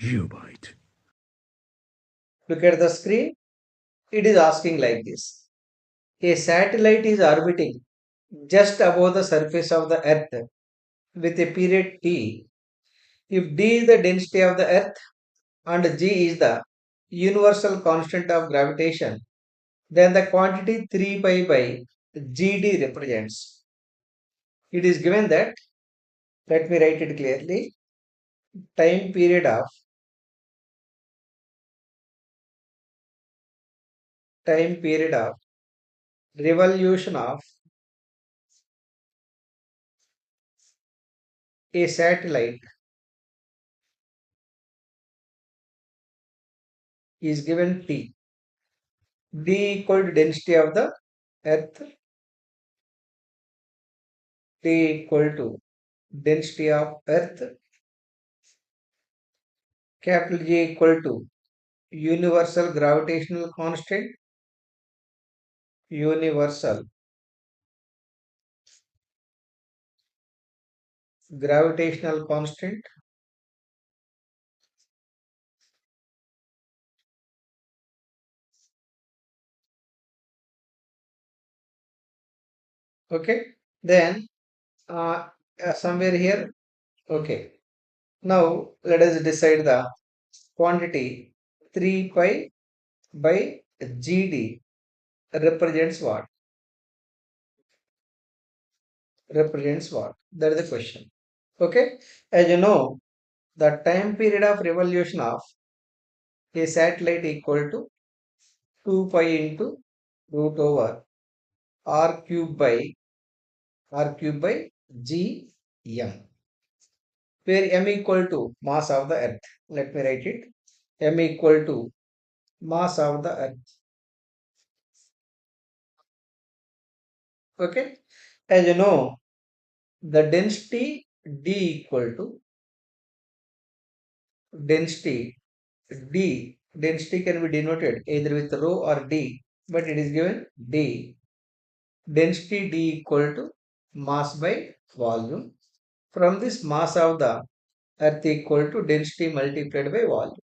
GeopByte. Look at the screen. It is asking like this. A satellite is orbiting just above the surface of the Earth with a period t. If d is the density of the Earth and g is the universal constant of gravitation, then the quantity 3 pi by gd represents. It is given that, let me write it clearly, time period of revolution of a satellite is given t. D equal to density of the Earth, t equal to density of Earth, capital G equal to universal gravitational constant, universal gravitational constant, okay, then somewhere here, okay, now let us decide the quantity 3 pi by gd represents what, that is the question. Okay, as you know, the time period of revolution of a satellite equal to 2 pi into root over r cube by g m, where m equal to mass of the earth. Let me write it. M equal to mass of the earth. Okay. As you know, the density d equal to density density can be denoted either with rho or d, but it is given d. Density d equal to mass by volume. From this, mass of the earth equal to density multiplied by volume.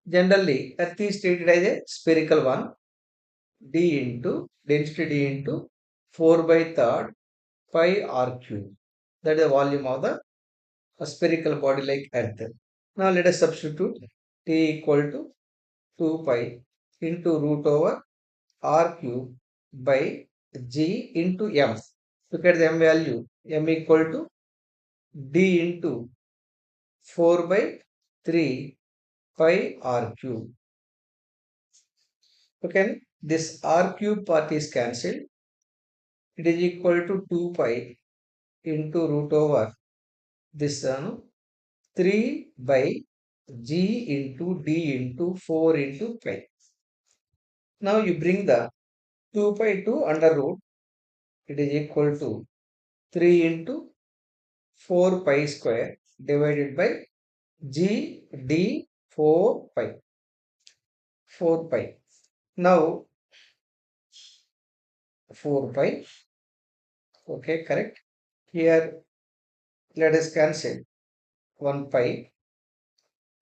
Generally, earth is treated as a spherical one. D into density d into 4 by third pi r cube. That is the volume of the spherical body like earth. Now let us substitute t equal to 2 pi into root over r cube by g into m. Look at the m value. M equal to d into 4 by 3 pi r cube. Okay, this r cube part is cancelled. It is equal to 2 pi into root over this 3 by g into d into 4 into pi. Now you bring the 2 pi to under root. It is equal to 3 into 4 pi square divided by g d 4 pi. 4 pi. Now 4 pi. Okay, correct. Here let us cancel 1 pi.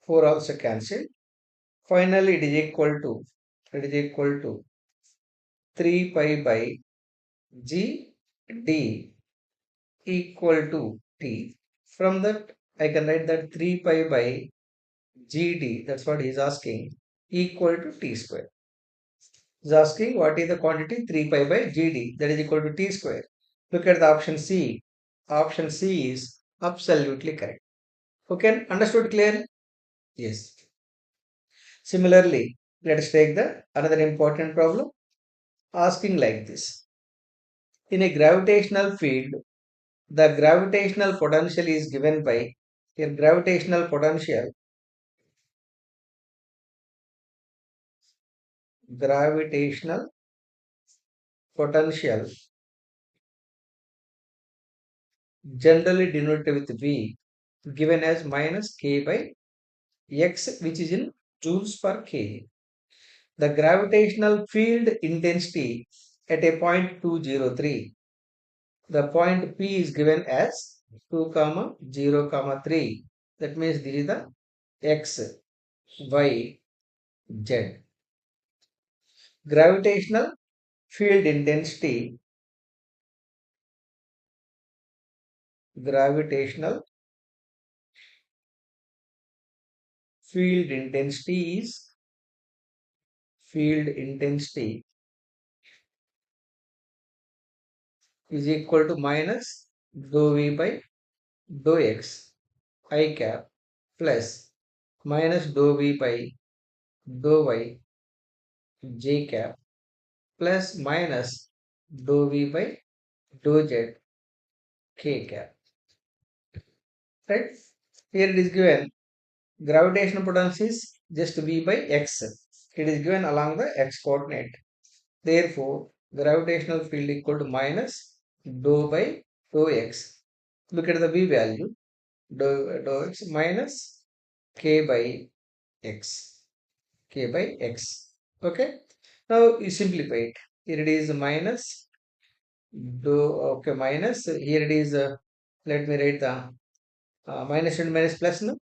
4 also cancel. Finally, it is equal to 3 pi by g d equal to t. From that, I can write that 3 pi by gd, that's what he is asking, equal to t square. He is asking what is the quantity 3 pi by gd, that is equal to t square. Look at the option C. Option C is absolutely correct. Okay, understood clearly? Yes. Similarly, let us take the another important problem asking like this. In a gravitational field, the gravitational potential is given by a gravitational potential generally denoted with V given as minus k by x, which is in joules per kg. The gravitational field intensity at a point 203. The point P is given as 2, 0, 3. That means this is the X, Y, Z. Gravitational field intensity, gravitational field intensity is equal to minus dou V by dou X I cap plus minus dou V by dou Y J cap plus minus dou V by dou Z K cap. Right? Here it is given gravitational potential is just V by X. It is given along the X coordinate. Therefore, gravitational field equal to minus dou by dou X. Look at the V value. Dou X minus K by X. K by X. Okay. Now you simplify it. Here it is minus dou. Okay, minus. Here it is. Let me write the minus and minus plus no.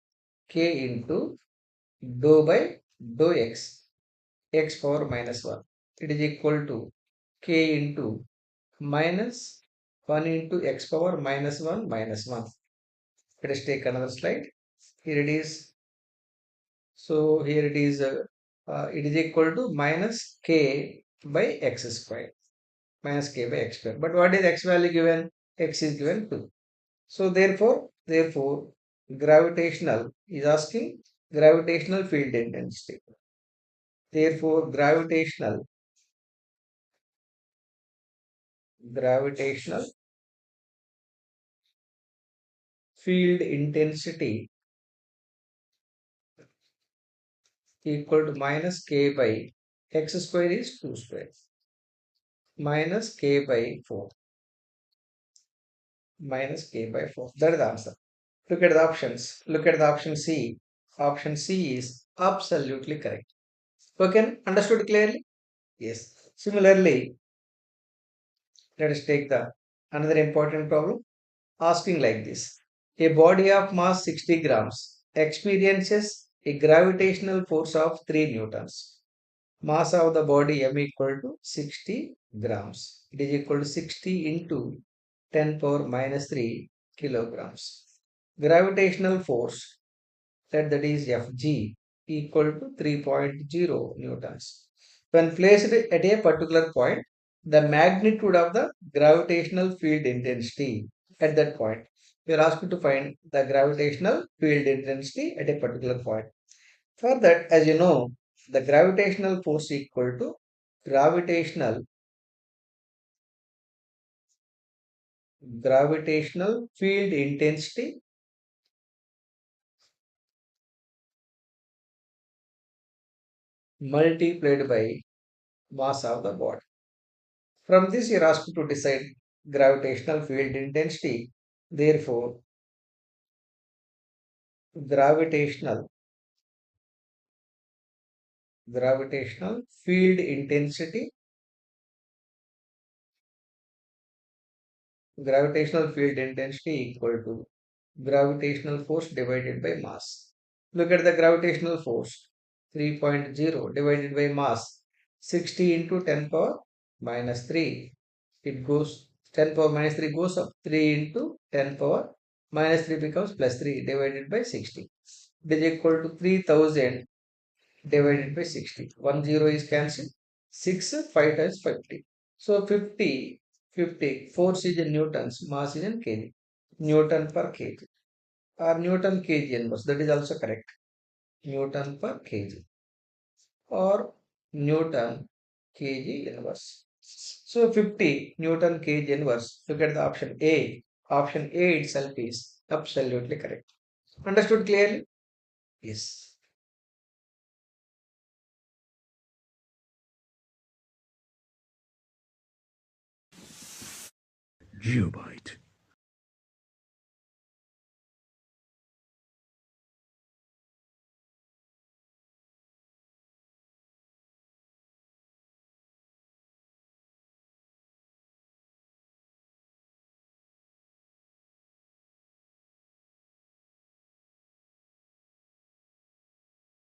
K into dou by dou X. X power minus 1. It is equal to K into minus 1 into x power minus 1 minus 1. Let us take another slide. Here it is. So here it is equal to minus k by x square. Minus k by x square. But what is x value given? X is given 2. So therefore, gravitational is asking gravitational field intensity. Therefore, gravitational field intensity equal to minus k by x square is 2 square minus k by 4 minus k by 4. That is the answer. Look at the options. Look at the option C. Option C is absolutely correct. Okay, understood clearly? Yes. Similarly, let us take the another important problem. Asking like this. A body of mass 60 grams experiences a gravitational force of 3 newtons. Mass of the body m equal to 60 grams. It is equal to 60 into 10 power minus 3 kilograms. Gravitational force that is Fg equal to 3.0 newtons. When placed at a particular point, the magnitude of the gravitational field intensity at that point. You are asked to find the gravitational field intensity at a particular point. For that, as you know, the gravitational force equal to gravitational field intensity multiplied by mass of the body. From this, you are asked to decide gravitational field intensity. Therefore, gravitational field intensity, gravitational field intensity equal to gravitational force divided by mass. Look at the gravitational force 3.0 divided by mass 60 into 10 power minus 3. It goes 10 power minus 3 goes up 3 into 10 power minus 3 becomes plus 3 divided by 60. It is equal to 3000 divided by 60. 1 0 is cancelled. 6 5 times 50. So 50 force is in newtons, mass is in kg. Newton per kg or Newton kg inverse. That is also correct. Newton per kg or Newton kg inverse. So 50 Newton kg inverse. Look at the option A. Option A itself is absolutely correct. Understood clearly? Yes. GeopByte.